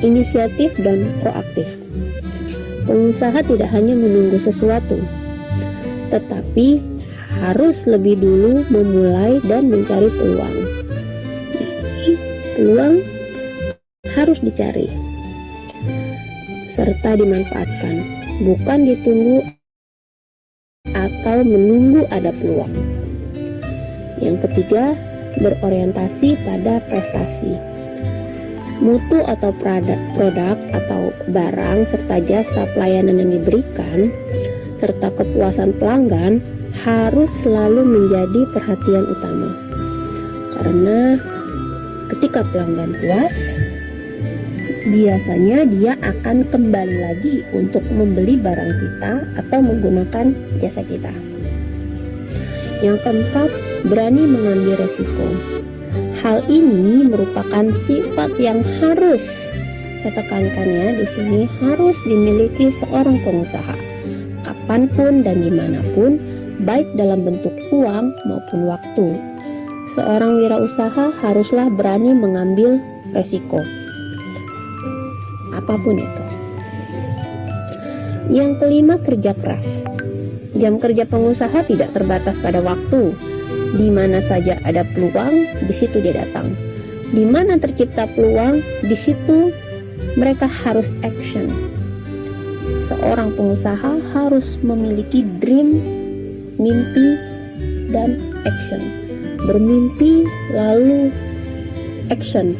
inisiatif dan proaktif. Pengusaha tidak hanya menunggu sesuatu, tetapi harus lebih dulu memulai dan mencari peluang. Jadi, peluang harus dicari serta dimanfaatkan, bukan ditunggu atau menunggu ada peluang. Yang ketiga, berorientasi pada prestasi. Mutu atau produk atau barang serta jasa pelayanan yang diberikan serta kepuasan pelanggan harus selalu menjadi perhatian utama. Karena ketika pelanggan puas, biasanya dia akan kembali lagi untuk membeli barang kita atau menggunakan jasa kita. Yang keempat, berani mengambil resiko. Hal ini merupakan sifat yang harus, saya tekankan ya, di sini harus dimiliki seorang pengusaha, kapanpun dan dimanapun, baik dalam bentuk uang maupun waktu. Seorang wirausaha haruslah berani mengambil resiko, apapun itu. Yang kelima, kerja keras. Jam kerja pengusaha tidak terbatas pada waktu. Di mana saja ada peluang, di situ dia datang. Di mana tercipta peluang, di situ mereka harus action. Seorang pengusaha harus memiliki dream, mimpi, dan action. Bermimpi lalu action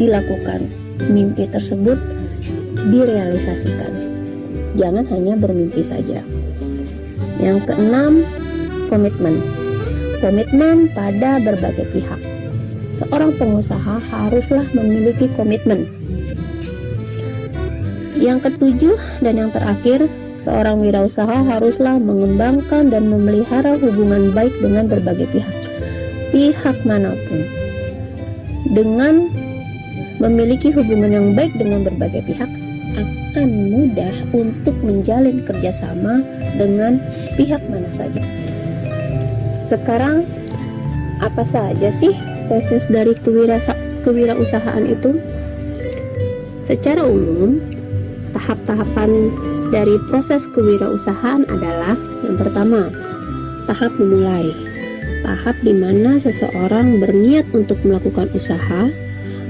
dilakukan. Mimpi tersebut direalisasikan. Jangan hanya bermimpi saja. Yang keenam, komitmen. Komitmen pada berbagai pihak. Seorang pengusaha haruslah memiliki komitmen. Yang ketujuh dan yang terakhir, seorang wirausaha haruslah mengembangkan dan memelihara hubungan baik dengan berbagai pihak. Pihak manapun. Dengan memiliki hubungan yang baik dengan berbagai pihak, akan mudah untuk menjalin kerjasama dengan pihak mana saja. Sekarang, apa saja sih proses dari kewirausahaan itu? Secara umum, tahap-tahapan dari proses kewirausahaan adalah yang pertama, tahap memulai. Tahap di mana seseorang berniat untuk melakukan usaha,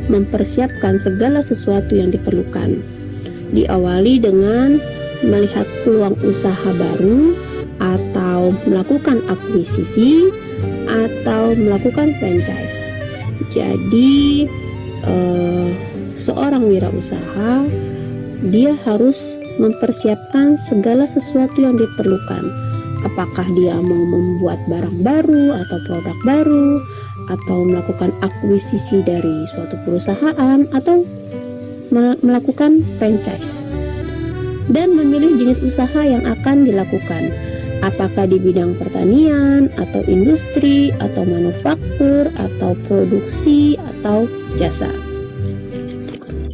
mempersiapkan segala sesuatu yang diperlukan. Diawali dengan melihat peluang usaha baru, atau melakukan akuisisi, atau melakukan franchise. Jadi seorang wirausaha dia harus mempersiapkan segala sesuatu yang diperlukan. Apakah dia mau membuat barang baru atau produk baru, atau melakukan akuisisi dari suatu perusahaan, atau melakukan franchise, dan memilih jenis usaha yang akan dilakukan. Apakah di bidang pertanian, atau industri, atau manufaktur, atau produksi, atau jasa.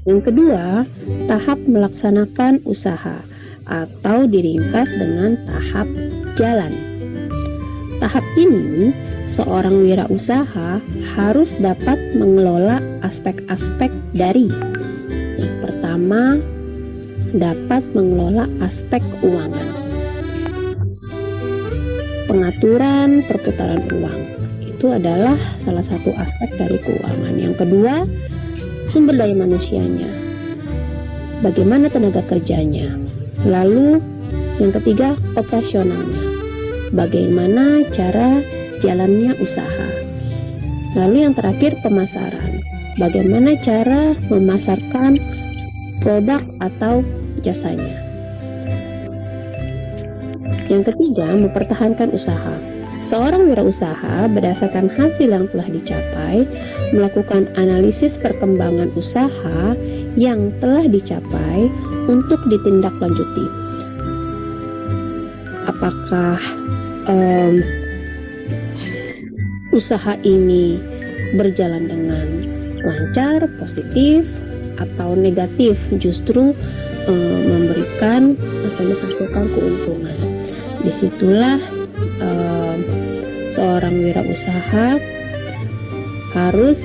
Yang kedua, tahap melaksanakan usaha, atau diringkas dengan tahap jalan. Tahap ini, seorang wirausaha harus dapat mengelola aspek-aspek dari. Yang pertama, dapat mengelola aspek keuangan. Pengaturan perputaran uang itu adalah salah satu aspek dari keuangan. Yang kedua, sumber daya manusianya, bagaimana tenaga kerjanya. Lalu yang ketiga, operasionalnya, bagaimana cara jalannya usaha. Lalu yang terakhir, pemasaran, bagaimana cara memasarkan produk atau jasanya. Yang ketiga, mempertahankan usaha. Seorang wirausaha berdasarkan hasil yang telah dicapai, melakukan analisis perkembangan usaha yang telah dicapai untuk ditindaklanjuti. Apakah usaha ini berjalan dengan lancar, positif, atau negatif, justru memberikan atau menghasilkan keuntungan. Disitulah seorang wirausaha harus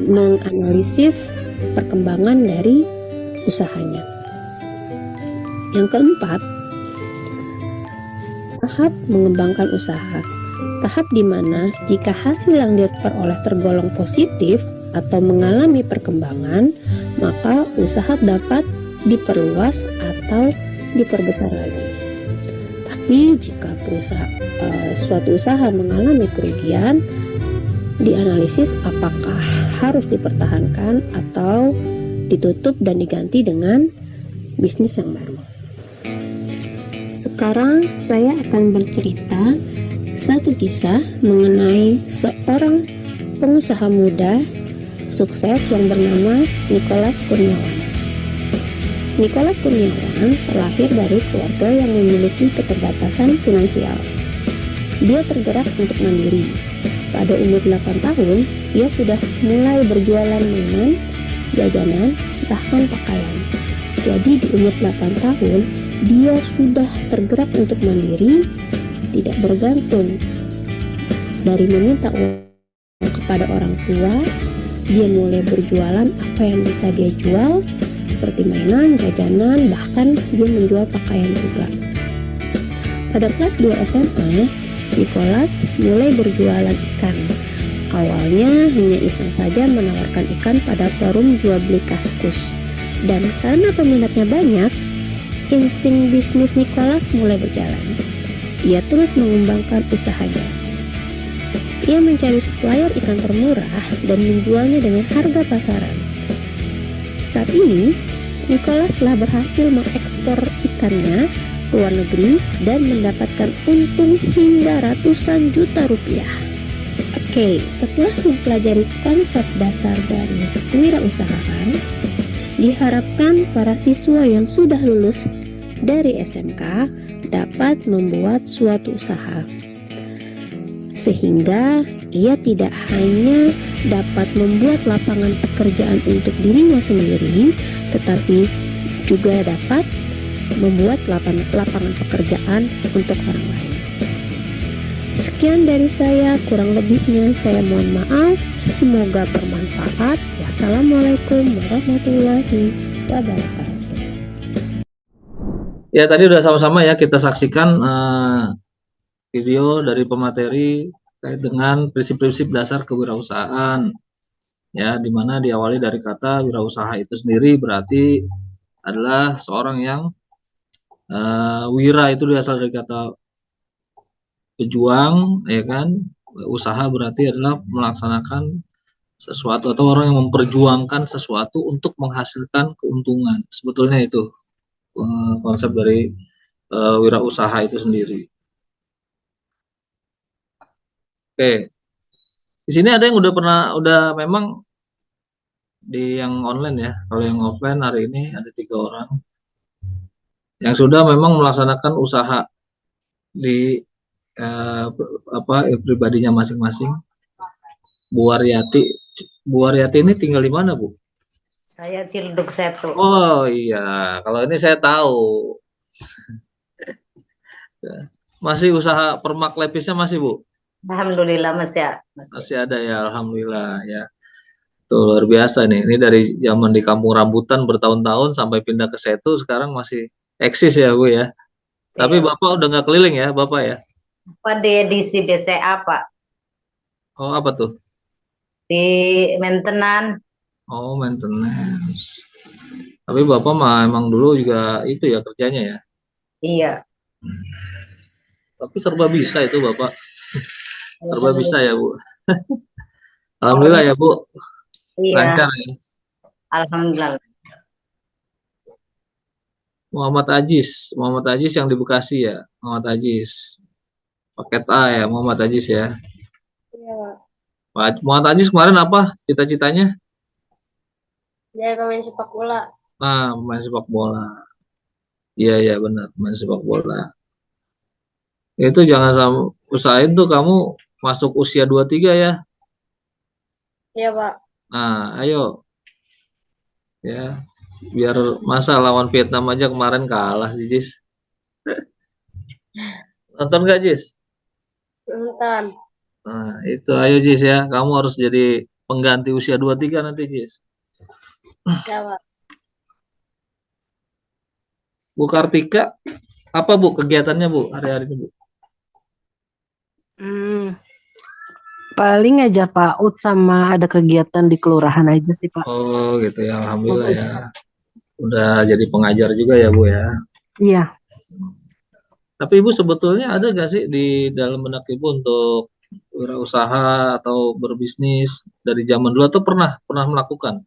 menganalisis perkembangan dari usahanya. Yang keempat, tahap mengembangkan usaha. Tahap di mana jika hasil yang diperoleh tergolong positif atau mengalami perkembangan, maka usaha dapat diperluas atau diperbesar lagi. Tapi jika suatu usaha mengalami kerugian, dianalisis apakah harus dipertahankan atau ditutup dan diganti dengan bisnis yang baru. Sekarang saya akan bercerita satu kisah mengenai seorang pengusaha muda sukses yang bernama Nicholas Kurniawan. Nicholas Kurniawan terlahir dari keluarga yang memiliki keterbatasan finansial. Dia tergerak untuk mandiri. Pada umur 8 tahun, ia sudah mulai berjualan mainan, jajanan, bahkan pakaian. Jadi di umur 8 tahun, dia sudah tergerak untuk mandiri, tidak bergantung dari meminta uang kepada orang tua. Dia mulai berjualan apa yang bisa dia jual, seperti mainan, jajanan, bahkan dia menjual pakaian juga. Pada kelas 2 SMA, Nicholas mulai berjualan ikan. Awalnya hanya iseng saja menawarkan ikan pada forum jual beli Kaskus. Dan karena peminatnya banyak, insting bisnis Nicholas mulai berjalan. Ia terus mengembangkan usahanya. Ia mencari supplier ikan termurah dan menjualnya dengan harga pasaran. Saat ini, Nicholas telah berhasil mengekspor ikannya ke luar negeri dan mendapatkan untung hingga ratusan juta rupiah. Oke, setelah mempelajari konsep dasar dari kewirausahaan, diharapkan para siswa yang sudah lulus dari SMK dapat membuat suatu usaha, sehingga ia tidak hanya dapat membuat lapangan pekerjaan untuk dirinya sendiri, tetapi juga dapat membuat lapangan pekerjaan untuk orang lain. Sekian dari saya, kurang lebihnya saya mohon maaf. Semoga bermanfaat. Wassalamualaikum warahmatullahi wabarakatuh. Ya, tadi udah sama-sama ya kita saksikan video dari pemateri terkait dengan prinsip-prinsip dasar kewirausahaan. Ya, di mana diawali dari kata wirausaha itu sendiri berarti adalah seorang yang wira itu berasal dari kata pejuang, ya kan? Usaha berarti adalah melaksanakan sesuatu atau orang yang memperjuangkan sesuatu untuk menghasilkan keuntungan. Sebetulnya itu konsep dari wirausaha itu sendiri. Oke, di sini ada yang udah memang di yang online ya. Kalau yang offline hari ini ada 3 orang yang sudah memang melaksanakan usaha di pribadinya masing-masing. Bu Waryati ini tinggal di mana, Bu? Saya Cilduk Setu. Oh iya, kalau ini saya tahu. Masih usaha permak lepisnya masih, Bu? Alhamdulillah Masih ada ya, alhamdulillah ya. Tuh luar biasa nih. Ini dari zaman di Kampung Rambutan bertahun-tahun sampai pindah ke Setu, sekarang masih eksis ya, Bu ya. Tapi Bapak udah nggak keliling ya, Bapak ya? Pak di edisi BCA, Pak. Oh, apa tuh? Di maintenance. Oh, maintenance. Tapi Bapak mah emang dulu juga itu ya kerjanya ya? Iya. Tapi serba bisa itu Bapak. Serba bisa ya, Bu. Alhamdulillah ya, Bu. Iya. Lancar ya. Alhamdulillah. Muhammad Ajis yang di Bekasi ya, Muhammad Ajis. Paket A ya, Muhammad Ajis ya. Iya, Pak. Muhammad Ajis kemarin apa cita-citanya? Dia pemain sepak bola. Nah, pemain sepak bola. Iya benar, pemain sepak bola. Itu jangan sama usahain tuh kamu masuk usia 23 ya. Iya, Pak. Nah, ayo. Ya, biar masa lawan Vietnam aja kemarin kalah sih, Jis. Nonton gak, Jis? Nonton. Nah, itu ayo Jis ya. Kamu harus jadi pengganti usia 23 nanti, Jis. Jawab. Bu Kartika, apa Bu kegiatannya Bu hari-hari ini Bu? Paling ngajar PAUD sama ada kegiatan di kelurahan aja sih Pak. Oh gitu ya, alhamdulillah ya. Udah jadi pengajar juga ya Bu ya. Iya. Tapi Ibu sebetulnya ada gak sih di dalam benak Ibu untuk wirausaha atau berbisnis dari zaman dulu atau pernah melakukan?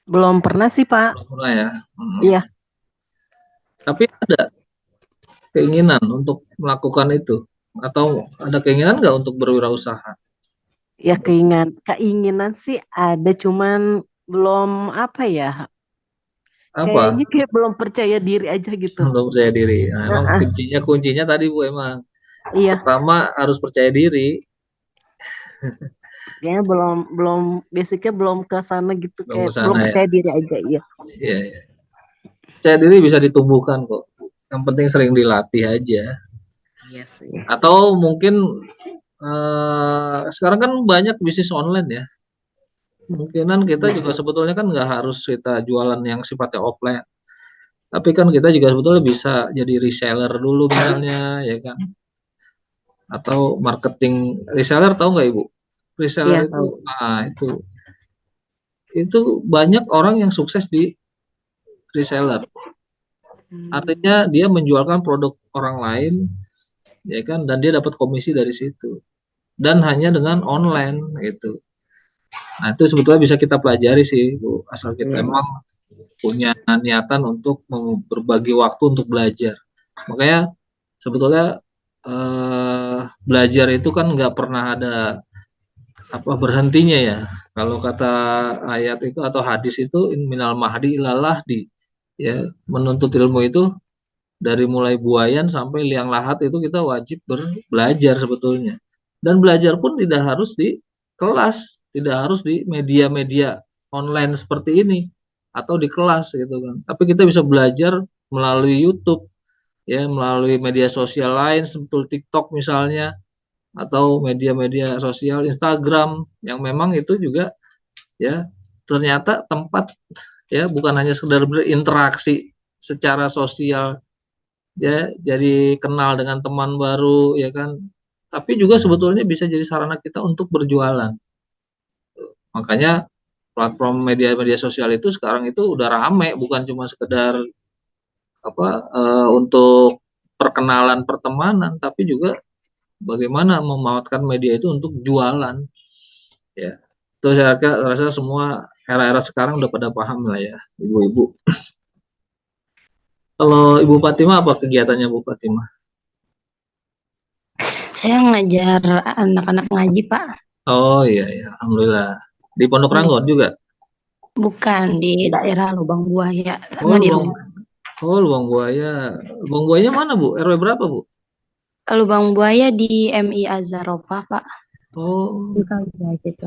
Belum pernah sih Pak. Belum pernah ya. Iya. Tapi ada keinginan untuk melakukan itu atau ada keinginan nggak untuk berwirausaha? Ya keinginan sih ada, cuman belum apa ya. Apa? Kayaknya kayak belum percaya diri aja gitu. Belum percaya diri. Nah, emang kuncinya tadi Bu emang. Iya. Pertama harus percaya diri. Kayaknya basicnya belum ke sana gitu, Belum kayak kesana belum ya. percaya diri aja. Iya. Iya, iya. Percaya diri bisa ditumbuhkan kok. Yang penting sering dilatih aja. Iya sih. Atau mungkin sekarang kan banyak bisnis online ya. Kemungkinan kita juga sebetulnya kan nggak harus kita jualan yang sifatnya offline. Tapi kan kita juga sebetulnya bisa jadi reseller dulu misalnya, ya kan? Atau marketing reseller, tahu nggak Ibu? Reseller Iya, itu, tahu. nah itu banyak orang yang sukses di reseller. Artinya dia menjualkan produk orang lain, ya kan? Dan dia dapat komisi dari situ. Dan hanya dengan online gitu. Nah itu sebetulnya bisa kita pelajari sih, Bu. Asal kita Iya. emang punya niatan untuk berbagi waktu untuk belajar. Makanya sebetulnya belajar itu kan nggak pernah ada berhentinya ya. Kalau kata ayat itu atau hadis itu in minal mahdi ilal lahdi, ya, menuntut ilmu itu dari mulai buayan sampai liang lahat itu kita wajib belajar sebetulnya. Dan belajar pun tidak harus di kelas, tidak harus di media-media online seperti ini atau di kelas gitu kan. Tapi kita bisa belajar melalui YouTube, ya, melalui media sosial lain seperti TikTok misalnya, atau media-media sosial Instagram yang memang itu juga ya ternyata tempat, ya, bukan hanya sekedar berinteraksi secara sosial, ya, jadi kenal dengan teman baru, ya kan, tapi juga sebetulnya bisa jadi sarana kita untuk berjualan. Makanya platform media-media sosial itu sekarang itu udah rame, bukan cuma sekedar untuk perkenalan pertemanan, tapi juga bagaimana memanfaatkan media itu untuk jualan, ya. Itu saya rasa semua era-era sekarang udah pada paham lah ya, ibu-ibu. Kalau Ibu Fatimah apa kegiatannya Bu Fatimah? Saya ngajar anak-anak ngaji, Pak. Oh iya, iya, alhamdulillah. Di Pondok Ranggon juga? Bukan, di daerah Lubang Buaya, Oh, sama di rumah. Lubang Buaya. Lubang Buaya mana Bu? RW berapa Bu? Lubang Buaya di MI Azaropa, Pak. Oh, Di Kalijas itu.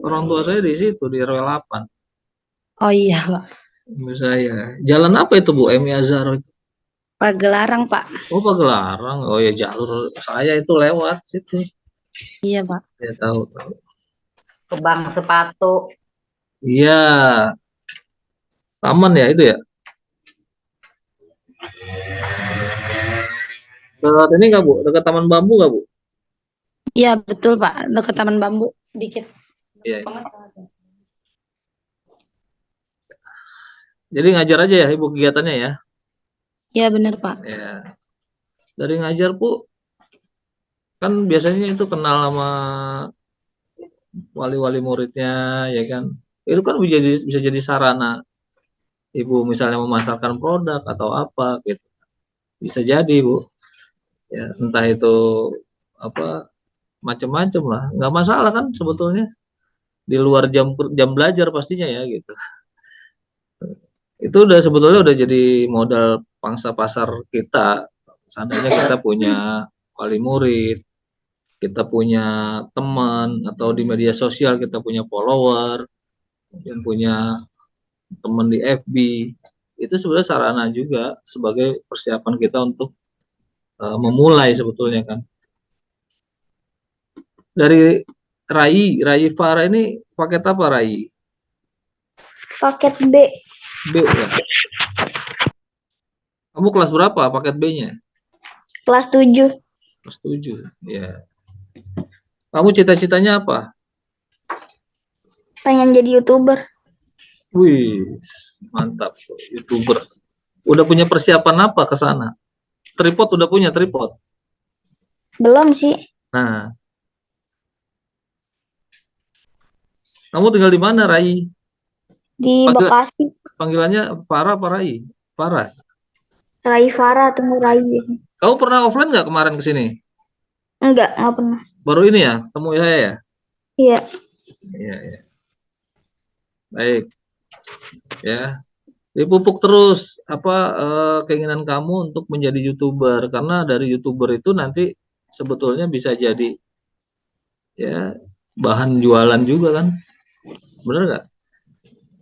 orang tua saya di situ, di RW 8. Oh iya, Pak. Ibu saya. Jalan apa itu Bu? MI Azhar itu? Pagelaran, Pak. Oh, Pagelarang. Oh ya, jalur saya itu lewat situ. Iya, Pak. Saya tahu. Kebang sepatu. Iya. Taman ya itu ya? Dekat ini nggak Bu? Dekat Taman Bambu nggak Bu? Iya, betul, Pak. Dekat Taman Bambu dikit. Iya. Jadi ngajar aja ya Ibu kegiatannya ya? Iya, benar, Pak. Ya. Dari ngajar Bu, kan biasanya itu kenal sama wali-wali muridnya, ya kan? Itu kan bisa jadi sarana Ibu misalnya memasarkan produk atau apa gitu. Bisa jadi Bu. Ya, entah itu macam-macam lah. Nggak masalah kan sebetulnya. Di luar jam belajar pastinya ya gitu. Itu sebetulnya udah jadi modal pangsa pasar kita. Seandainya kita punya wali murid, kita punya teman, atau di media sosial kita punya follower, kemudian punya teman di FB, itu sebenarnya sarana juga sebagai persiapan kita untuk memulai sebetulnya kan. Dari Rai Farah ini paket apa Rai? Paket B. B ya. Kamu kelas berapa paket B-nya? Kelas 7. Kelas 7. Ya. Kamu cita-citanya apa? Pengen jadi YouTuber. Wih, mantap. YouTuber. Udah punya persiapan apa ke sana? Tripod udah punya tripod? Belum sih. Nah, kamu tinggal di mana, Rai? Di Bekasi. Panggilannya Farah apa Rai? Farah. Rai Farah, temu Rai. Kamu pernah offline nggak kemarin ke sini? Enggak pernah. Baru ini ya, ketemu saya ya? Iya. Iya, iya. Baik. Ya. Dipupuk terus keinginan kamu untuk menjadi YouTuber, karena dari YouTuber itu nanti sebetulnya bisa jadi ya bahan jualan juga kan? Bener nggak?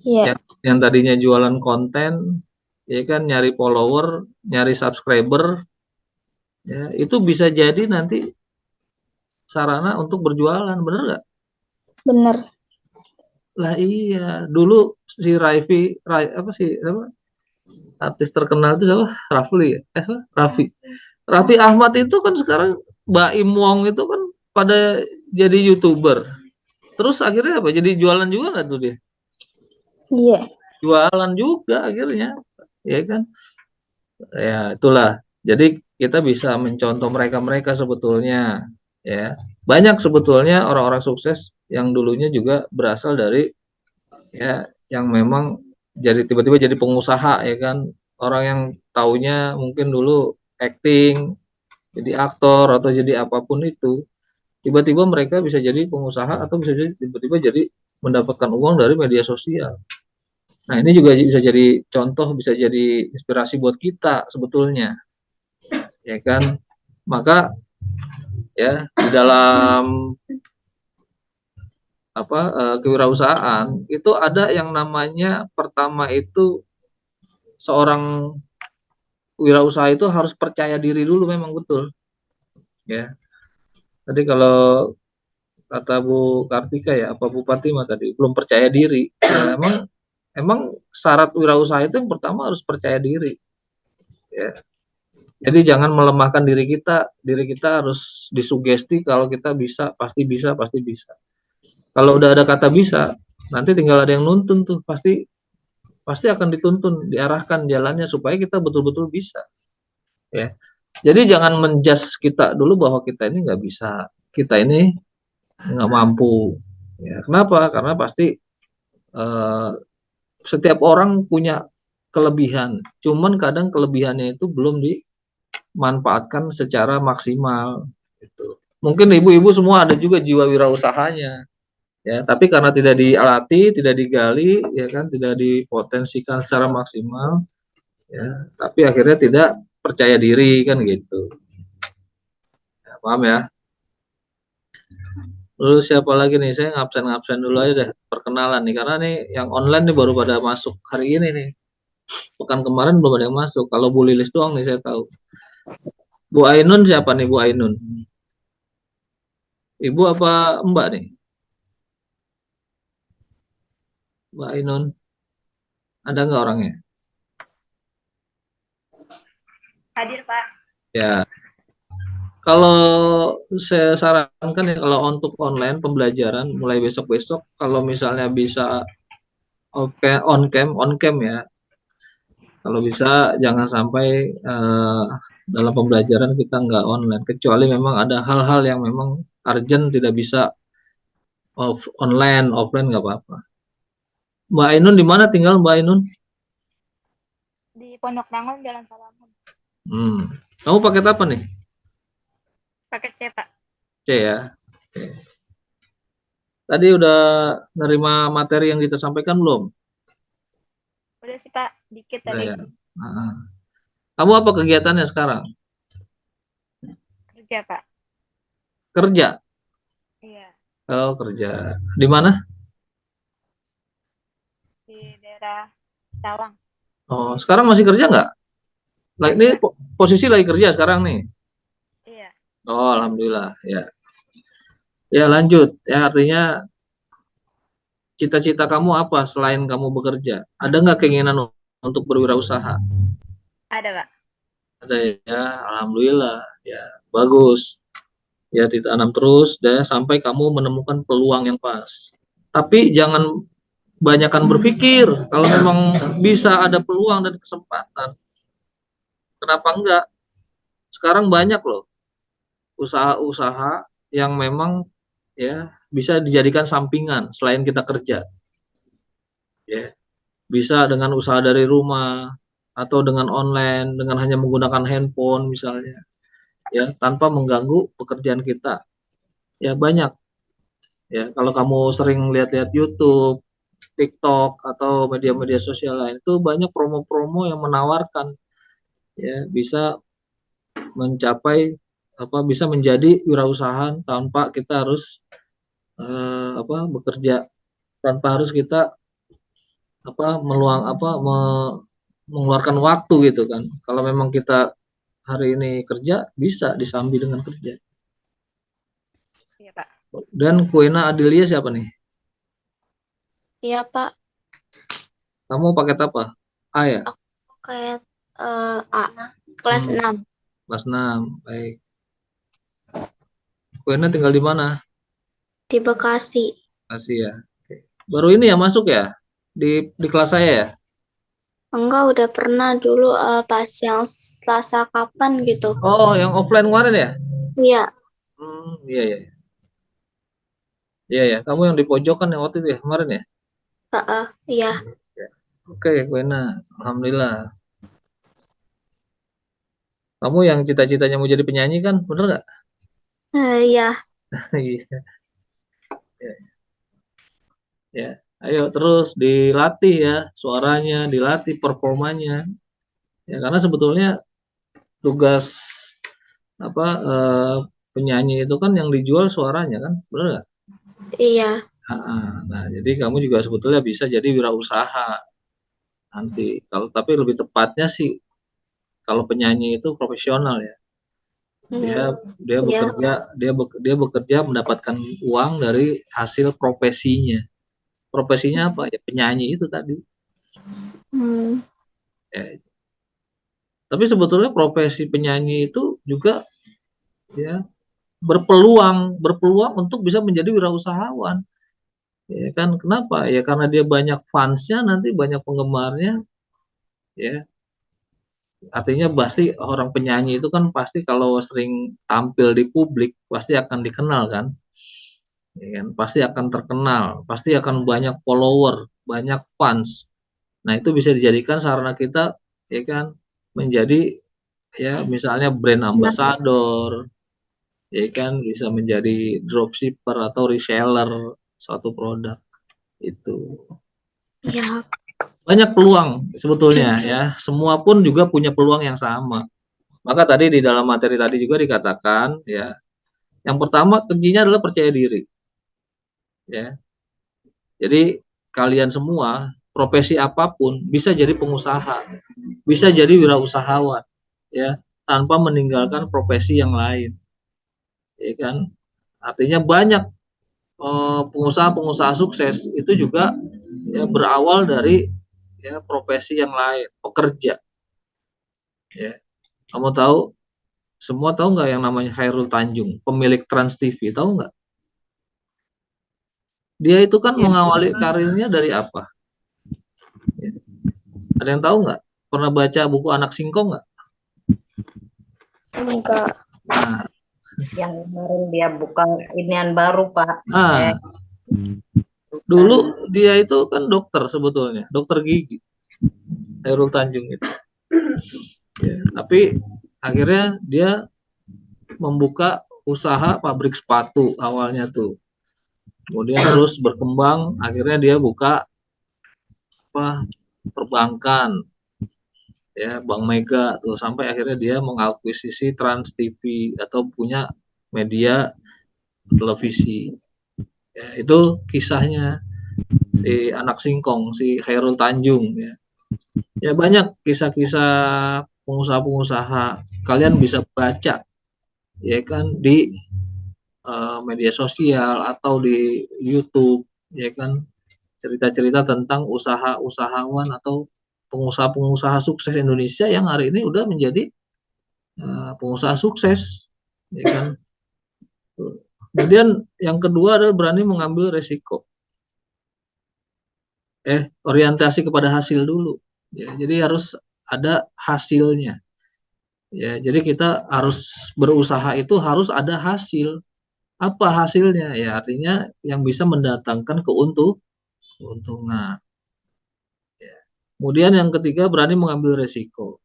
Iya. Yang tadinya jualan konten, ya kan, nyari follower, nyari subscriber, ya itu bisa jadi nanti sarana untuk berjualan, bener nggak? Bener. Lah iya, dulu si artis terkenal itu siapa? Rafli ya? Raffi Ahmad itu kan sekarang Baim Wong itu kan pada jadi YouTuber. Terus akhirnya apa? Jadi jualan juga nggak tuh dia? Iya. Jualan juga akhirnya, ya kan? Ya itulah. Jadi kita bisa mencontoh mereka sebetulnya, ya. Banyak sebetulnya orang-orang sukses yang dulunya juga berasal dari ya yang memang jadi tiba-tiba jadi pengusaha, ya kan. Orang yang taunya mungkin dulu acting, jadi aktor atau jadi apapun itu, tiba-tiba mereka bisa jadi pengusaha atau bisa jadi tiba-tiba jadi mendapatkan uang dari media sosial. Nah, ini juga bisa jadi contoh, bisa jadi inspirasi buat kita sebetulnya, ya kan. Maka ya di dalam kewirausahaan itu ada yang namanya, pertama itu seorang wirausaha itu harus percaya diri dulu, memang betul ya. Tadi kalau kata Bu Kartika ya, apa Bu Fatima tadi, belum percaya diri. Ya, emang syarat wirausaha itu yang pertama harus percaya diri ya. Jadi jangan melemahkan diri kita. Diri kita harus disugesti kalau kita bisa, pasti bisa, pasti bisa. Kalau udah ada kata bisa, nanti tinggal ada yang nuntun tuh, pasti akan dituntun, diarahkan jalannya supaya kita betul-betul bisa. Ya. Jadi jangan menjudge kita dulu bahwa kita ini nggak bisa, kita ini nggak mampu. Ya, kenapa? Karena pasti setiap orang punya kelebihan, cuman kadang kelebihannya itu belum dimanfaatkan secara maksimal. Gitu. Mungkin ibu-ibu semua ada juga jiwa wirausahanya, ya, tapi karena tidak dilatih, tidak digali, ya kan, tidak dipotensikan secara maksimal, ya, tapi akhirnya tidak percaya diri kan gitu. Ya, paham ya? Terus siapa lagi nih? Saya ngabsen dulu aja deh perkenalan nih, karena nih yang online nih baru pada masuk hari ini nih. Pekan kemarin belum ada yang masuk. Kalau Bu Lilis doang nih saya tahu. Bu Ainun siapa nih Bu Ainun? Ibu apa Mbak nih? Mbak Ainun. Ada nggak orangnya? Hadir, Pak. Ya. Kalau saya sarankan ya, kalau untuk online pembelajaran mulai besok-besok, kalau misalnya bisa on cam ya. Kalau bisa jangan sampai dalam pembelajaran kita nggak online, kecuali memang ada hal-hal yang memang urgent tidak bisa online, offline nggak apa-apa. Mbak Ainun di mana tinggal Mbak Ainun? Di Pondok Rangon, Jalan Salaman. Kamu paket apa nih? Paket C, Pak. C ya. Oke. Tadi udah nerima materi yang kita sampaikan belum? Udah sih, Pak. Dikit Udah tadi. ya. Kamu apa kegiatannya sekarang? Kerja, Pak. Kerja? Iya. Oh, kerja. Di mana? Di daerah Cawang. Oh, sekarang masih kerja nggak? Ini posisi lagi kerja sekarang nih? Iya. Oh, alhamdulillah ya. Ya lanjut. Ya artinya cita-cita kamu apa selain kamu bekerja? Ada nggak keinginan untuk berwirausaha? Ada, Pak. Ada ya, alhamdulillah ya, bagus. Ya ditanam terus deh sampai kamu menemukan peluang yang pas. Tapi jangan banyakkan berpikir. Kalau memang bisa ada peluang dan kesempatan, kenapa enggak? Sekarang banyak loh usaha-usaha yang memang ya bisa dijadikan sampingan selain kita kerja. Ya, bisa dengan usaha dari rumah atau dengan online dengan hanya menggunakan handphone misalnya. Ya, tanpa mengganggu pekerjaan kita. Ya banyak. Ya, kalau kamu sering lihat-lihat YouTube, TikTok atau media-media sosial lain itu banyak promo-promo yang menawarkan ya bisa mencapai bisa menjadi wirausaha tanpa kita harus bekerja, tanpa harus kita mengeluarkan waktu gitu kan. Kalau memang kita hari ini kerja bisa disambi dengan kerja. Iya, Pak. Dan Kuena Adelia siapa nih? Iya Pak, Kamu paket apa? A ya? kayak A, kelas 6 Kelas 6. Baik. Kuena tinggal di mana? di Bekasi. Kasih ya. Oke. Baru ini ya masuk ya? Di kelas saya ya? Enggak, udah pernah dulu pas yang Selasa kapan gitu. Oh, yang offline kemarin ya? Iya, Iya ya. Iya ya. Kamu yang di pojokan yang waktu itu ya kemarin ya? iya. Oke, Kuena. Alhamdulillah. Kamu yang cita-citanya mau jadi penyanyi kan? Bener nggak? Iya. Iya. Ya. Ya. Ayo terus dilatih ya suaranya, dilatih performanya. Ya karena sebetulnya tugas penyanyi itu kan yang dijual suaranya kan, bener nggak? Iya. Nah, jadi kamu juga sebetulnya bisa jadi wirausaha nanti. Tapi lebih tepatnya sih kalau penyanyi itu profesional ya. Dia Iya. bekerja, dia bekerja mendapatkan uang dari hasil profesinya. Profesinya apa? Ya penyanyi itu tadi. Ya. Tapi sebetulnya profesi penyanyi itu juga ya berpeluang untuk bisa menjadi wirausahawan. Ya kan kenapa? Ya karena dia banyak fansnya, nanti banyak penggemarnya. Ya, artinya pasti orang penyanyi itu kan pasti kalau sering tampil di publik pasti akan dikenal kan. Ya kan? Pasti akan terkenal, pasti akan banyak follower, banyak fans. Nah, itu bisa dijadikan sarana kita ya kan menjadi ya misalnya brand ambassador, ya kan bisa menjadi dropshipper atau reseller suatu produk itu. Iya. Banyak peluang sebetulnya ya, semua pun juga punya peluang yang sama. Maka tadi di dalam materi tadi juga dikatakan ya, yang pertama kuncinya adalah percaya diri. Ya. Jadi kalian semua profesi apapun bisa jadi pengusaha, bisa jadi wirausahawan ya, tanpa meninggalkan profesi yang lain. Ya kan? Artinya banyak pengusaha-pengusaha sukses itu juga ya berawal dari ya profesi yang lain, pekerja. Ya, kamu semua tahu nggak yang namanya Khairul Tanjung, pemilik Trans TV, tahu nggak? Dia itu kan mengawali karirnya dari apa? Ya. Ada yang tahu nggak? Pernah baca buku Anak Singkong nggak? Enggak. Nah, Yang kemarin dia buka inian baru Pak. Dulu dia itu kan dokter sebetulnya, dokter gigi, Khairul Tanjung itu. Ya, tapi akhirnya dia membuka usaha pabrik sepatu awalnya tuh. Kemudian terus berkembang, akhirnya dia buka perbankan, ya Bank Mega tuh sampai akhirnya dia mengakuisisi Trans TV atau punya media televisi. Ya, itu kisahnya si Anak Singkong, si Khairul Tanjung ya. Ya banyak kisah-kisah pengusaha-pengusaha kalian bisa baca ya kan di media sosial atau di YouTube ya kan cerita-cerita tentang usaha-usahawan atau pengusaha-pengusaha sukses Indonesia yang hari ini udah menjadi pengusaha sukses, ya kan. Kemudian yang kedua adalah berani mengambil resiko. Orientasi kepada hasil dulu. Ya, jadi harus ada hasilnya. Ya, jadi kita harus berusaha itu harus ada hasil. Apa hasilnya? Ya, artinya yang bisa mendatangkan keuntungan. Ya. Kemudian yang ketiga berani mengambil resiko.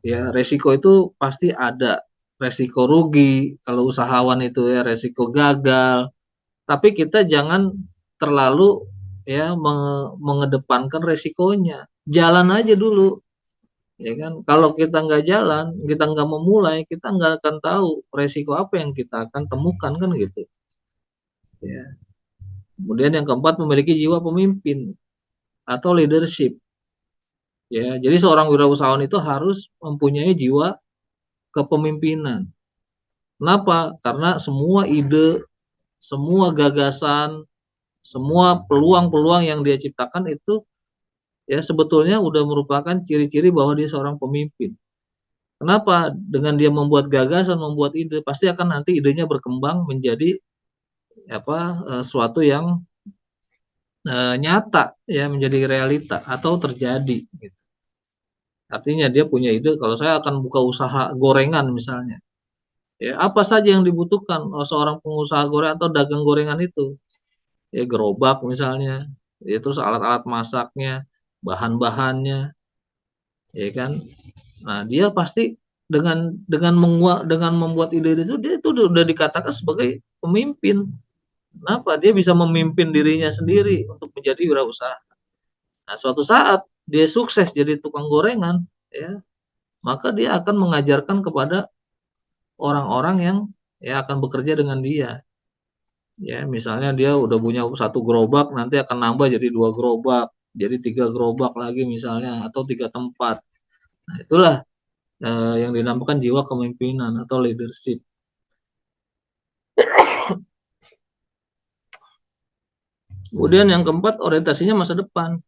Ya, resiko itu pasti ada. Resiko rugi kalau usahawan itu ya, resiko gagal. Tapi kita jangan terlalu ya mengedepankan resikonya. Jalan aja dulu. Ya kan, kalau kita nggak jalan, kita nggak memulai, kita nggak akan tahu resiko apa yang kita akan temukan, kan gitu ya. Kemudian yang keempat, memiliki jiwa pemimpin atau leadership ya. Jadi seorang wirausahawan itu harus mempunyai jiwa kepemimpinan. Kenapa? Karena semua ide, semua gagasan, semua peluang-peluang yang dia ciptakan itu ya sebetulnya udah merupakan ciri-ciri bahwa dia seorang pemimpin. Kenapa? Dengan dia membuat gagasan, membuat ide, pasti akan nanti idenya berkembang menjadi suatu yang nyata ya, menjadi realita atau terjadi gitu. Artinya dia punya ide, kalau saya akan buka usaha gorengan misalnya. Ya, apa saja yang dibutuhkan seorang pengusaha gorengan atau dagang gorengan itu? Ya, gerobak misalnya, ya, terus alat-alat masaknya, bahan-bahannya, ya kan. Nah, dia pasti dengan membuat ide itu, dia itu udah dikatakan sebagai pemimpin. Kenapa? Dia bisa memimpin dirinya sendiri untuk menjadi wirausaha. Nah, suatu saat dia sukses jadi tukang gorengan, ya, maka dia akan mengajarkan kepada orang-orang yang ya akan bekerja dengan dia. Ya, misalnya dia udah punya satu gerobak, nanti akan nambah jadi 2 gerobak, jadi 3 gerobak lagi misalnya, atau 3 tempat. Nah, itulah yang dinamakan jiwa kepemimpinan atau leadership. Kemudian yang keempat, orientasinya masa depan.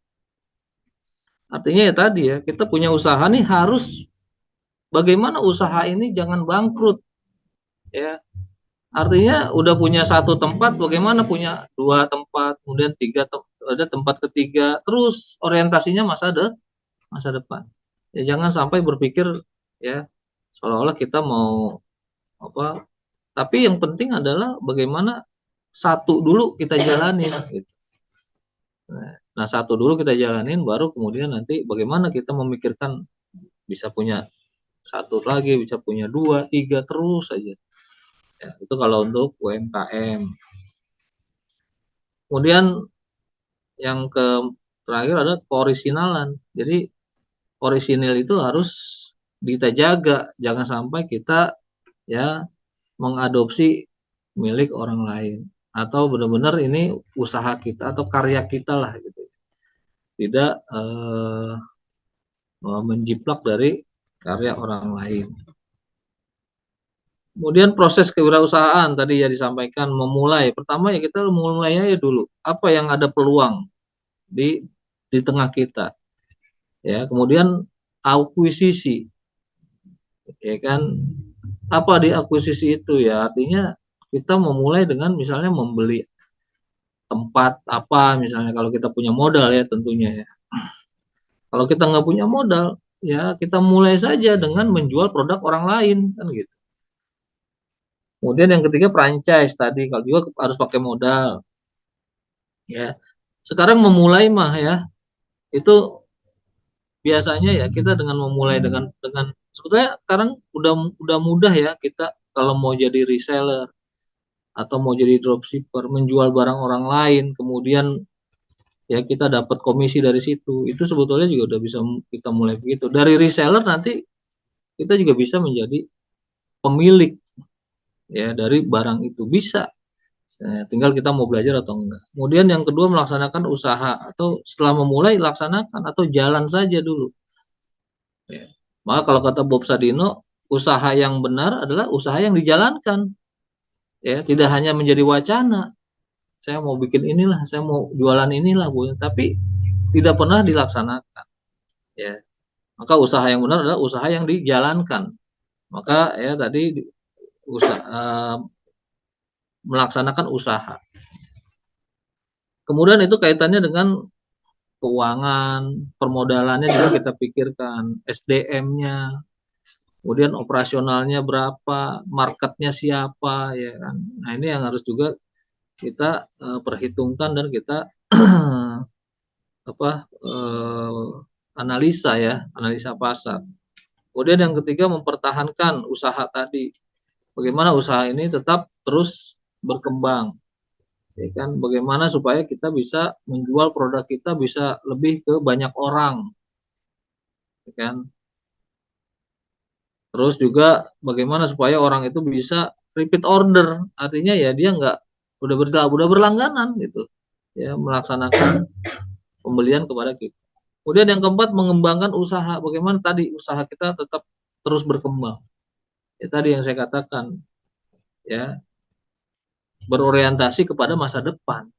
Artinya ya tadi ya, kita punya usaha nih, harus bagaimana usaha ini jangan bangkrut. Ya. Artinya udah punya satu tempat, bagaimana punya 2 tempat, kemudian 3 ada tempat ketiga, terus orientasinya masa depan. Ya, jangan sampai berpikir ya seolah-olah kita mau apa, tapi yang penting adalah bagaimana satu dulu kita jalanin gitu. Nah, satu dulu kita jalanin, baru kemudian nanti bagaimana kita memikirkan bisa punya satu lagi, bisa punya 2, 3 terus saja. Ya, itu kalau untuk UMKM. Kemudian yang terakhir adalah keorisinalan. Jadi orisinil itu harus kita jaga, jangan sampai kita ya mengadopsi milik orang lain, atau benar-benar ini usaha kita atau karya kita lah gitu. Tidak menjiplak dari karya orang lain. Kemudian proses kewirausahaan tadi ya disampaikan, memulai. Pertama ya kita memulainya ya dulu. Apa yang ada peluang di tengah kita. Ya, kemudian akuisisi. Ya kan, apa di akuisisi itu ya? Artinya kita memulai dengan misalnya membeli tempat apa, misalnya kalau kita punya modal ya tentunya ya. Kalau kita nggak punya modal, ya kita mulai saja dengan menjual produk orang lain, kan gitu. Kemudian yang ketiga franchise tadi, kalau juga harus pakai modal. Ya, sekarang memulai mah ya, itu biasanya ya kita dengan memulai dengan sebetulnya sekarang udah mudah ya kita kalau mau jadi reseller atau mau jadi dropshipper, menjual barang orang lain, kemudian ya kita dapat komisi dari situ. Itu sebetulnya juga udah bisa kita mulai begitu. Dari reseller nanti kita juga bisa menjadi pemilik ya dari barang itu, bisa. Tinggal kita mau belajar atau enggak. Kemudian yang kedua, melaksanakan usaha, atau setelah memulai laksanakan atau jalan saja dulu. Ya. Maka kalau kata Bob Sadino, usaha yang benar adalah usaha yang dijalankan. Ya, tidak hanya menjadi wacana. saya mau bikin inilah, saya mau jualan inilah Bu, tapi tidak pernah dilaksanakan. Ya, maka usaha yang benar adalah usaha yang dijalankan. Maka ya tadi melaksanakan usaha. Kemudian itu kaitannya dengan keuangan, permodalannya juga kita pikirkan, SDM-nya, kemudian operasionalnya berapa, marketnya siapa, ya kan. Nah ini yang harus juga kita perhitungkan dan kita analisa pasar. Kemudian yang ketiga mempertahankan usaha tadi, bagaimana usaha ini tetap terus berkembang, ya kan? Bagaimana supaya kita bisa menjual produk kita bisa lebih ke banyak orang, ya kan? Terus juga bagaimana supaya orang itu bisa repeat order, artinya ya dia nggak udah berlangganan gitu, ya melaksanakan pembelian kepada kita. Kemudian yang keempat mengembangkan usaha, bagaimana tadi usaha kita tetap terus berkembang. Ya tadi yang saya katakan, ya berorientasi kepada masa depan.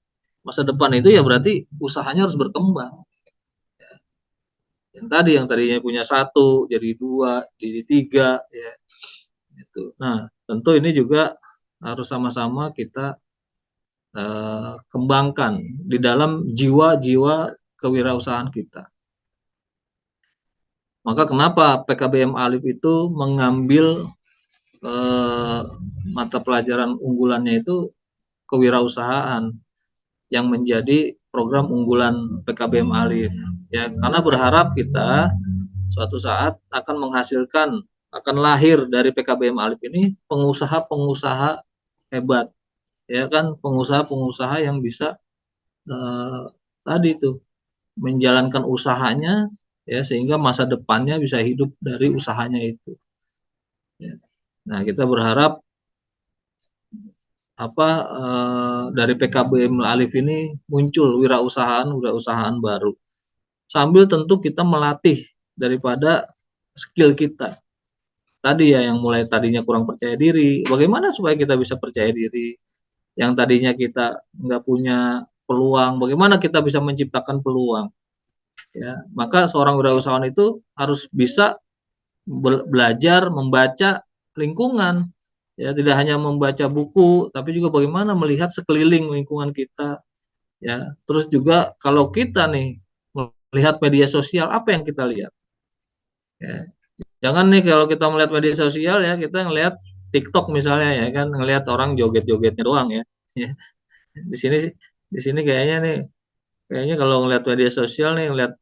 Masa depan itu ya berarti usahanya harus berkembang. Yang tadinya punya 1 jadi 2 jadi 3, ya itu. Nah tentu ini juga harus sama-sama kita kembangkan di dalam jiwa-jiwa kewirausahaan kita. Maka kenapa PKBM Alif itu mengambil mata pelajaran unggulannya itu kewirausahaan yang menjadi program unggulan PKBM Alif, ya karena berharap kita suatu saat akan menghasilkan, akan lahir dari PKBM Alif ini pengusaha-pengusaha hebat, ya kan, pengusaha-pengusaha yang bisa tadi tuh menjalankan usahanya, ya sehingga masa depannya bisa hidup dari usahanya itu. Ya. Nah kita berharap dari PKBM Alif ini muncul wirausahaan baru. Sambil tentu kita melatih daripada skill kita. Tadi ya yang mulai tadinya kurang percaya diri, bagaimana supaya kita bisa percaya diri? Yang tadinya kita nggak punya peluang, bagaimana kita bisa menciptakan peluang? Ya, maka seorang wirausahawan itu harus bisa belajar membaca lingkungan. Ya, tidak hanya membaca buku, tapi juga bagaimana melihat sekeliling lingkungan kita. Ya, terus juga kalau kita nih melihat media sosial, apa yang kita lihat? Ya, jangan nih kalau kita melihat media sosial ya kita ngelihat TikTok misalnya ya kan, ngelihat orang joget-jogetnya doang ya. Di sini kayaknya kalau ngelihat media sosial nih ngelihat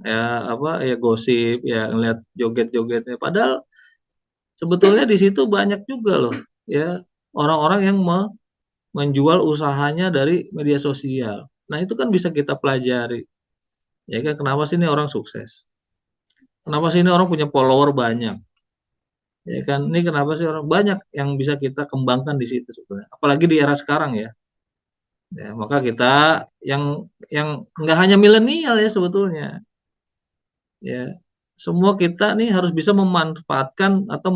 ya gosip ya, ngelihat joget-jogetnya, padahal sebetulnya di situ banyak juga loh ya orang-orang yang menjual usahanya dari media sosial. Nah itu kan bisa kita pelajari, ya kan, kenapa sih ini orang sukses, kenapa sih ini orang punya follower banyak, ya kan, ini kenapa sih orang banyak, yang bisa kita kembangkan di situ sebenarnya, apalagi di era sekarang ya. Ya maka kita yang nggak hanya milenial ya sebetulnya, ya semua kita nih harus bisa memanfaatkan atau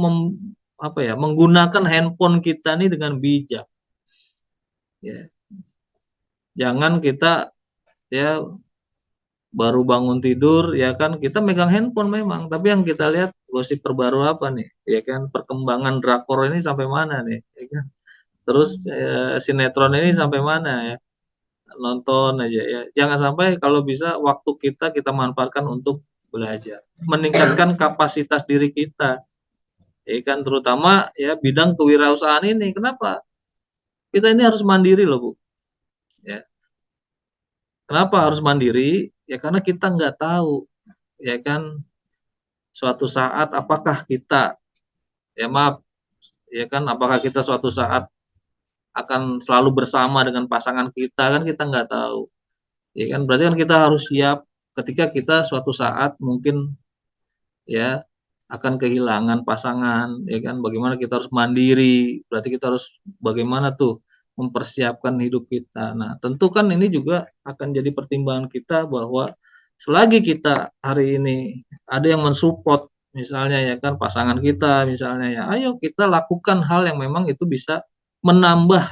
menggunakan handphone kita nih dengan bijak. Ya, jangan kita ya baru bangun tidur ya kan kita megang handphone memang, tapi yang kita lihat gosip terbaru apa nih, ya kan, perkembangan drakor ini sampai mana nih, ya kan, terus sinetron ini sampai mana ya, nonton aja ya. Jangan sampai kalau bisa waktu kita manfaatkan untuk belajar, meningkatkan kapasitas diri kita, ya kan, terutama ya bidang kewirausahaan ini. Kenapa kita ini harus mandiri loh Bu, ya kenapa harus mandiri ya, karena kita nggak tahu ya kan suatu saat apakah kita apakah kita suatu saat akan selalu bersama dengan pasangan kita, kan kita nggak tahu, ya kan, berarti kan kita harus siap ketika kita suatu saat mungkin ya akan kehilangan pasangan, ya kan, bagaimana kita harus mandiri, berarti kita harus bagaimana tuh mempersiapkan hidup kita. Nah tentu kan ini juga akan jadi pertimbangan kita bahwa selagi kita hari ini ada yang mensupport misalnya ya kan pasangan kita misalnya, ya ayo kita lakukan hal yang memang itu bisa menambah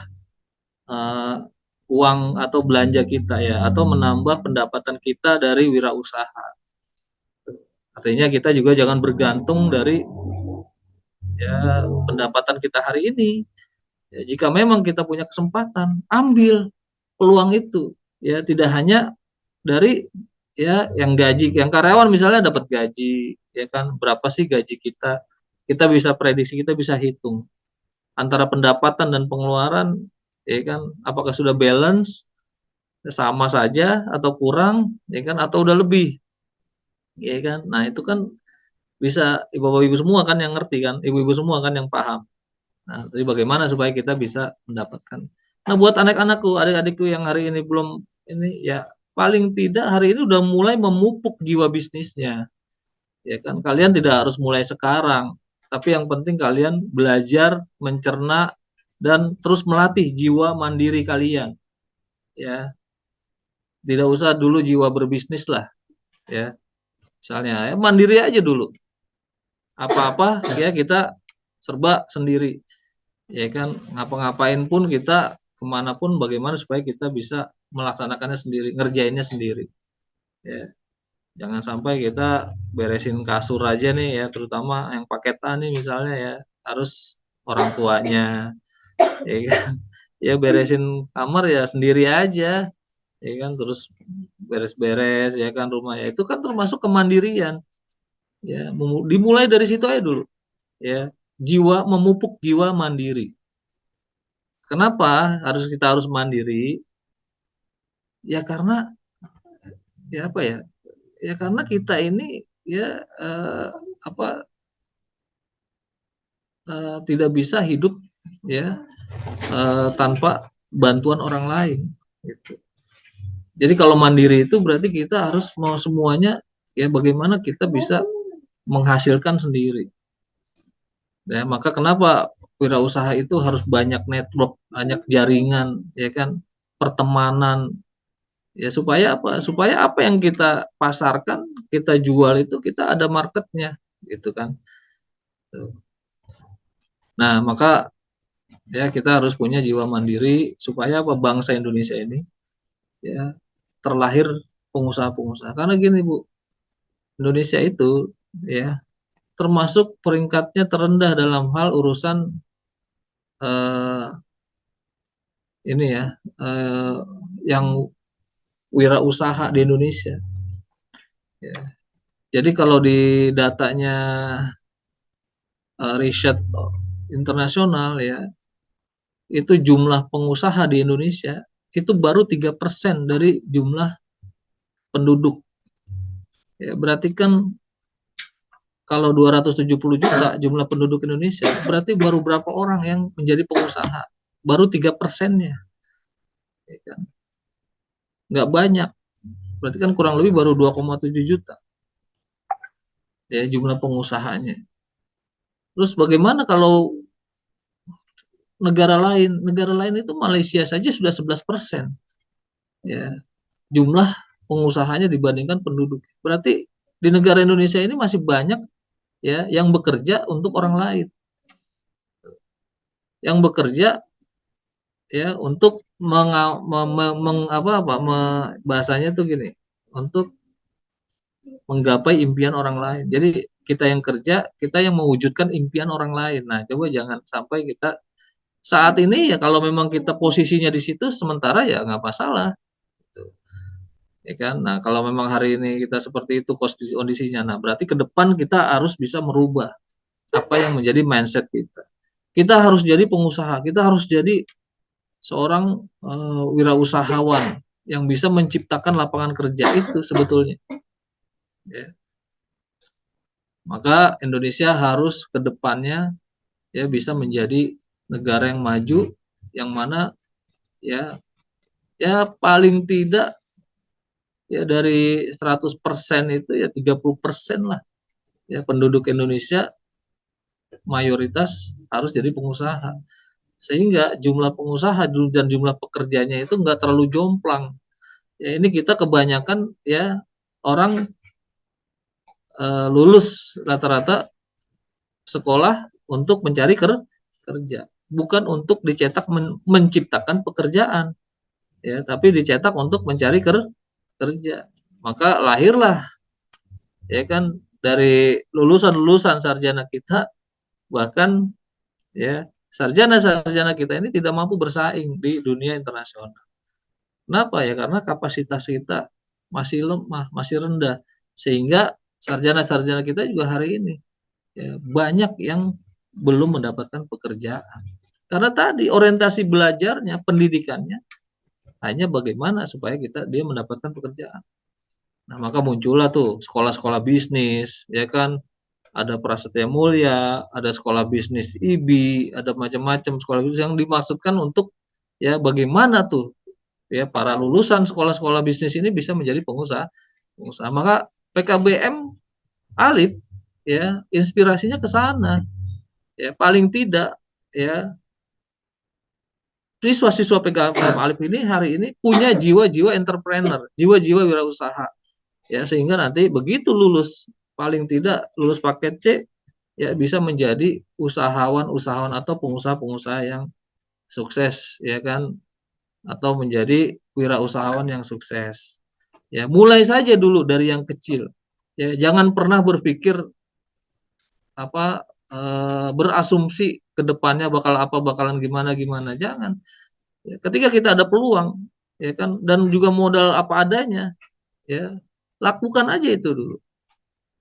uang atau belanja kita ya, atau menambah pendapatan kita dari wirausaha. Artinya kita juga jangan bergantung dari ya pendapatan kita hari ini. Ya, jika memang kita punya kesempatan, ambil peluang itu. Ya, tidak hanya dari ya yang gaji, yang karyawan misalnya dapat gaji, ya kan, berapa sih gaji kita? Kita bisa prediksi, kita bisa hitung antara pendapatan dan pengeluaran, ya kan, apakah sudah balance, sama saja atau kurang, ya kan, atau udah lebih, ya kan. Nah, itu kan bisa ibu-ibu semua kan yang ngerti kan, ibu-ibu semua kan yang paham. Nah, jadi bagaimana supaya kita bisa mendapatkan. Nah, buat anak-anakku, adik-adikku yang hari ini belum ini ya, paling tidak hari ini udah mulai memupuk jiwa bisnisnya. Ya kan, kalian tidak harus mulai sekarang, tapi yang penting kalian belajar mencerna dan terus melatih jiwa mandiri kalian. Ya, tidak usah dulu jiwa berbisnis lah, ya. Misalnya ya mandiri aja dulu. Apa-apa ya kita serba sendiri. Ya kan, ngapa-ngapain pun kita kemanapun bagaimana supaya kita bisa melaksanakannya sendiri, ngerjainnya sendiri. Ya, jangan sampai kita beresin kasur aja nih ya, terutama yang paketan nih misalnya ya, harus orang tuanya, ya kan, ya beresin kamar ya sendiri aja, ya kan, terus beres-beres ya kan rumahnya, itu kan termasuk kemandirian, ya dimulai dari situ aja dulu, ya jiwa memupuk jiwa mandiri. Kenapa kita harus mandiri? Ya karena ya apa ya? Ya karena kita ini ya tidak bisa hidup ya tanpa bantuan orang lain. Gitu. Jadi kalau mandiri itu berarti kita harus mau semuanya ya bagaimana kita bisa menghasilkan sendiri. Ya, maka kenapa wirausaha itu harus banyak network, banyak jaringan, ya kan, pertemanan. Ya supaya apa? Supaya apa yang kita pasarkan, kita jual itu kita ada marketnya, gitu kan. Nah, maka ya kita harus punya jiwa mandiri supaya apa, bangsa Indonesia ini ya terlahir pengusaha-pengusaha. Karena gini Bu, Indonesia itu ya termasuk peringkatnya terendah dalam hal urusan ini ya yang wirausaha di Indonesia. Ya. Jadi kalau di datanya riset internasional ya, itu jumlah pengusaha di Indonesia itu baru 3% dari jumlah penduduk. Ya, berarti kan kalau 270 juta jumlah penduduk Indonesia, berarti baru berapa orang yang menjadi pengusaha? Baru 3%-nya. Ya kan? Nggak banyak. Berarti kan kurang lebih baru 2,7 juta. Ya, jumlah pengusahanya. Terus bagaimana kalau negara lain? Negara lain itu Malaysia saja sudah 11%. Ya, jumlah pengusahanya dibandingkan penduduk. Berarti di negara Indonesia ini masih banyak ya yang bekerja untuk orang lain. Yang bekerja ya untuk bahasanya tuh gini, untuk menggapai impian orang lain. Jadi kita yang kerja, kita yang mewujudkan impian orang lain. Nah, coba jangan sampai kita saat ini ya kalau memang kita posisinya di situ sementara ya nggak masalah. Gitu. Ya kan? Nah, kalau memang hari ini kita seperti itu kondisinya, nah berarti ke depan kita harus bisa merubah apa yang menjadi mindset kita. Kita harus jadi pengusaha, kita harus jadi seorang wirausahawan yang bisa menciptakan lapangan kerja itu sebetulnya. Ya. Maka Indonesia harus ke depannya ya bisa menjadi negara yang maju, yang mana ya paling tidak ya dari 100% itu ya 30% lah ya penduduk Indonesia mayoritas harus jadi pengusaha, sehingga jumlah pengusaha dan jumlah pekerjanya itu nggak terlalu jomplang. Ya ini kita kebanyakan ya orang lulus rata-rata sekolah untuk mencari kerja, bukan untuk dicetak menciptakan pekerjaan. ya, tapi dicetak untuk mencari kerja. Maka lahirlah, ya kan, dari lulusan-lulusan sarjana kita, bahkan ya sarjana-sarjana kita ini tidak mampu bersaing di dunia internasional. Kenapa ya? Karena kapasitas kita masih lemah, masih rendah, sehingga sarjana-sarjana kita juga hari ini ya, banyak yang belum mendapatkan pekerjaan. Karena tadi orientasi belajarnya, pendidikannya hanya bagaimana supaya dia mendapatkan pekerjaan. Nah, maka muncullah tuh sekolah-sekolah bisnis, ya kan, ada Prasetya Mulia, ada sekolah bisnis IBI, ada macam-macam sekolah bisnis yang dimaksudkan untuk ya bagaimana tuh ya para lulusan sekolah-sekolah bisnis ini bisa menjadi pengusaha. Maka PKBM Alif ya inspirasinya ke sana. Ya, paling tidak ya siswa-siswa PKBM Alif ini hari ini punya jiwa-jiwa entrepreneur, jiwa-jiwa wirausaha. Ya, sehingga nanti begitu lulus, paling tidak lulus paket C, ya bisa menjadi usahawan-usahawan atau pengusaha-pengusaha yang sukses, ya kan, atau menjadi wirausahawan yang sukses. Ya, mulai saja dulu dari yang kecil. Ya, jangan pernah berpikir berasumsi ke depannya bakalan gimana, jangan. Ya, ketika kita ada peluang, ya kan, dan juga modal apa adanya, ya lakukan aja itu dulu.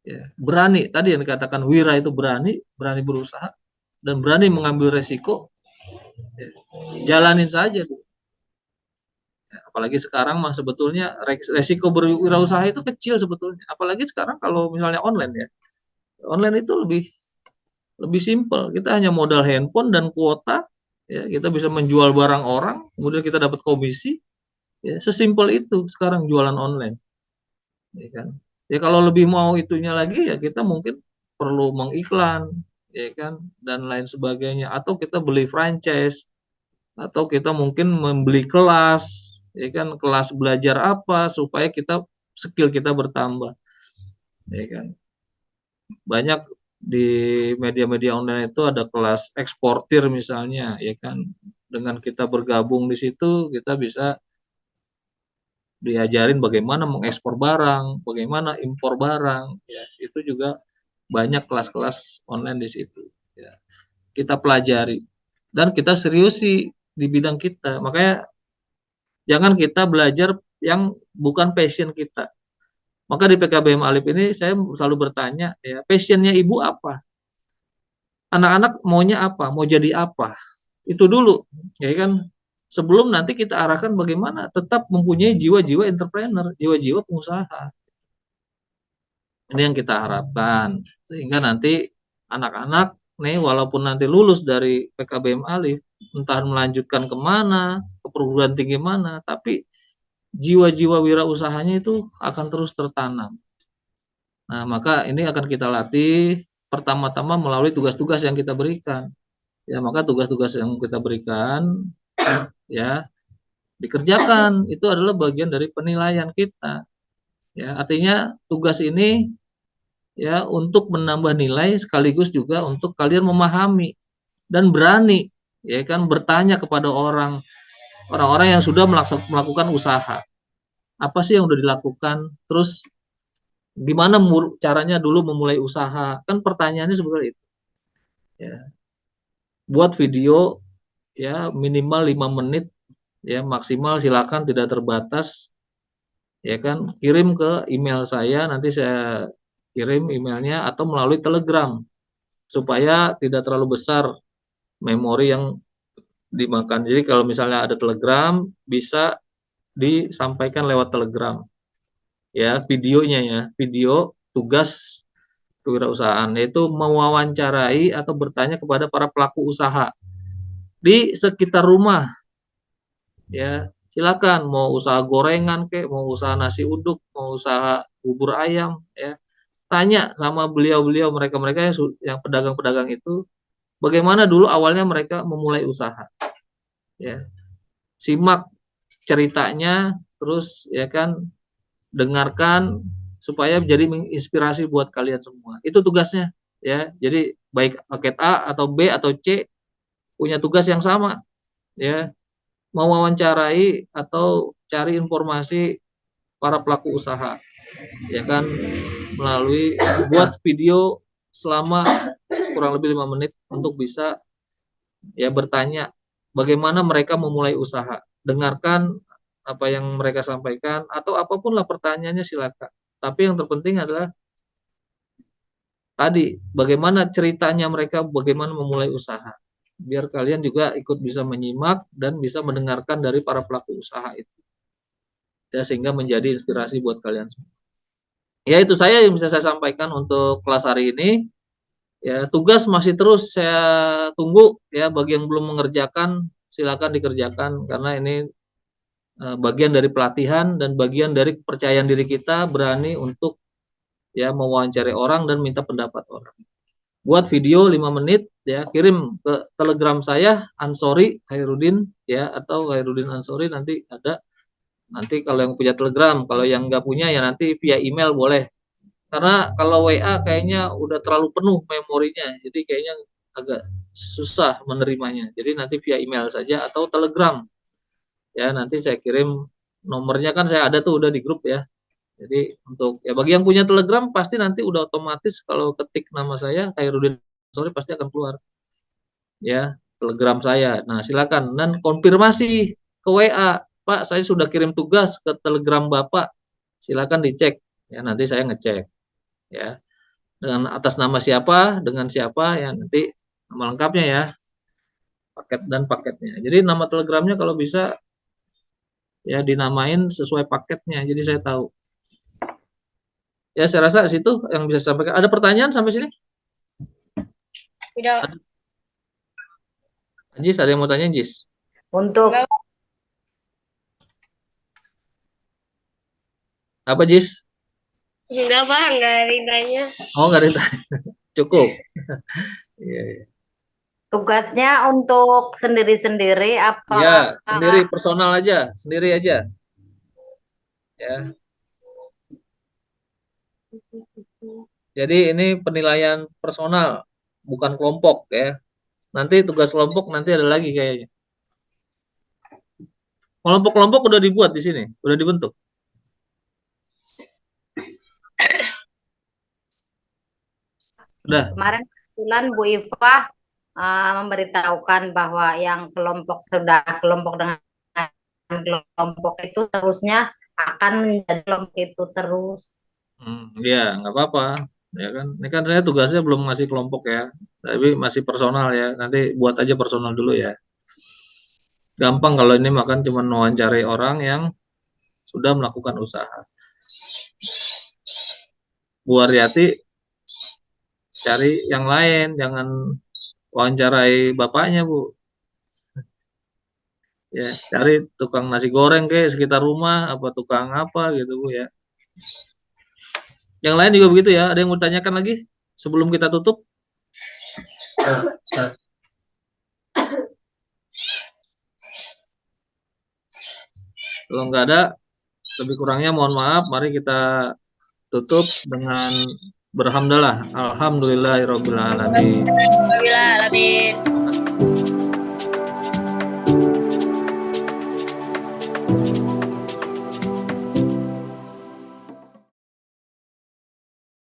Ya, berani, tadi yang dikatakan wira itu berani berusaha dan berani mengambil resiko. Ya, jalanin saja dulu. Ya, apalagi sekarang mah sebetulnya resiko berwirausaha itu kecil sebetulnya. Apalagi sekarang kalau misalnya online ya. Online itu lebih simpel. Kita hanya modal handphone dan kuota, ya kita bisa menjual barang orang, kemudian kita dapat komisi. Ya, sesimpel itu sekarang jualan online. Ya kan? Ya kalau lebih mau itunya lagi ya kita mungkin perlu mengiklan, ya kan, dan lain sebagainya, atau kita beli franchise, atau kita mungkin membeli kelas, ya kan, kelas belajar apa supaya skill kita bertambah, ya kan. Banyak di media-media online itu ada kelas eksportir misalnya, ya kan, dengan kita bergabung di situ kita bisa diajarin bagaimana mengekspor barang, bagaimana impor barang, ya itu juga banyak kelas-kelas online di situ. Ya. Kita pelajari dan kita seriusi di bidang kita. Makanya jangan kita belajar yang bukan passion kita. Maka di PKBM Alif ini saya selalu bertanya, ya passionnya ibu apa? Anak-anak maunya apa? Mau jadi apa? Itu dulu, ya kan? Sebelum nanti kita arahkan bagaimana tetap mempunyai jiwa-jiwa entrepreneur, jiwa-jiwa pengusaha. Ini yang kita harapkan. Sehingga nanti anak-anak nih walaupun nanti lulus dari PKBM Alif, entah melanjutkan kemana, ke perguruan tinggi mana, tapi jiwa-jiwa wirausahanya itu akan terus tertanam. Nah, maka ini akan kita latih pertama-tama melalui tugas-tugas yang kita berikan. Ya, maka tugas-tugas yang kita berikan ya dikerjakan, itu adalah bagian dari penilaian kita. Ya, artinya tugas ini ya untuk menambah nilai sekaligus juga untuk kalian memahami dan berani ya kan bertanya kepada orang-orang yang sudah melakukan usaha. Apa sih yang udah dilakukan? Terus gimana caranya dulu memulai usaha? Kan pertanyaannya seperti itu. Ya. Buat video ya minimal 5 menit ya maksimal, silakan, tidak terbatas, ya kan, kirim ke email saya, nanti saya kirim emailnya, atau melalui Telegram supaya tidak terlalu besar memori yang dimakan. Jadi kalau misalnya ada Telegram bisa disampaikan lewat Telegram ya, videonya ya, video tugas kewirausahaan, yaitu mewawancarai atau bertanya kepada para pelaku usaha di sekitar rumah. Ya, silakan mau usaha gorengan kek, mau usaha nasi uduk, mau usaha bubur ayam, ya. Tanya sama beliau-beliau, mereka-mereka yang pedagang-pedagang itu, bagaimana dulu awalnya mereka memulai usaha. Ya. Simak ceritanya, terus ya kan dengarkan supaya menjadi menginspirasi buat kalian semua. Itu tugasnya, ya. Jadi baik paket A atau B atau C punya tugas yang sama, ya. mewawancarai atau cari informasi para pelaku usaha, ya kan, melalui buat video selama kurang lebih 5 menit untuk bisa ya bertanya bagaimana mereka memulai usaha. Dengarkan apa yang mereka sampaikan atau apapun lah pertanyaannya silakan. Tapi yang terpenting adalah tadi bagaimana ceritanya mereka bagaimana memulai usaha. Biar kalian juga ikut bisa menyimak dan bisa mendengarkan dari para pelaku usaha itu. Ya, sehingga menjadi inspirasi buat kalian semua. Ya itu saya yang bisa saya sampaikan untuk kelas hari ini. Ya tugas masih terus saya tunggu ya, bagi yang belum mengerjakan silakan dikerjakan karena ini bagian dari pelatihan dan bagian dari kepercayaan diri kita berani untuk ya mewawancari orang dan minta pendapat orang. Buat video 5 menit ya, kirim ke Telegram saya Ansori Khairuddin ya, atau Khairuddin Ansori, nanti ada. Nanti kalau yang punya Telegram, kalau yang nggak punya ya nanti via email boleh. Karena kalau WA kayaknya udah terlalu penuh memorinya, jadi kayaknya agak susah menerimanya. Jadi nanti via email saja atau Telegram. Ya, nanti saya kirim nomornya, kan saya ada tuh udah di grup ya. Jadi untuk ya bagi yang punya Telegram pasti nanti udah otomatis kalau ketik nama saya Khairuddin Ansori pasti akan keluar. Ya, Telegram saya. Nah, silakan dan konfirmasi ke WA. Pak, saya sudah kirim tugas ke Telegram Bapak. Silakan dicek. Ya, nanti saya ngecek. Ya. Dengan atas nama siapa, dengan siapa ya, nanti nama lengkapnya ya. Paket dan paketnya. Jadi nama Telegramnya kalau bisa ya dinamain sesuai paketnya. Jadi saya tahu. Ya, saya rasa situ yang bisa saya sampaikan. Ada pertanyaan sampai sini? Tidak. Jis, ada yang mau tanya, Jis? Untuk Apa, Jis? Enggak, Pak, enggak ada yang tanya. Oh, nggak ada yang tanya. Cukup. Iya, iya. tugasnya untuk sendiri-sendiri apa? Ya, sendiri personal aja, sendiri aja. Ya. Jadi ini penilaian personal, bukan kelompok ya. Nanti tugas kelompok nanti ada lagi kayaknya. Kelompok-kelompok udah dibuat di sini, udah dibentuk. Udah. Kemarin kebetulan Bu Ifah memberitahukan bahwa yang kelompok dengan kelompok itu terusnya akan menjadi kelompok itu terus. Ya, nggak apa-apa. Ya kan, ini kan saya tugasnya belum ngasih kelompok ya, tapi masih personal ya. Nanti buat aja personal dulu ya. Gampang kalau ini makan cuma mewawancari orang yang sudah melakukan usaha. Bu Aryati cari yang lain, jangan wawancarai bapaknya, Bu. Ya, cari tukang nasi goreng ke sekitar rumah, apa tukang apa gitu, Bu ya. Yang lain juga begitu ya. Ada yang mau tanyakan lagi sebelum kita tutup? Kalau nggak ada, lebih kurangnya mohon maaf. Mari kita tutup dengan berhamdalah. Alhamdulillahirobbilalamin. Alhamdulillah,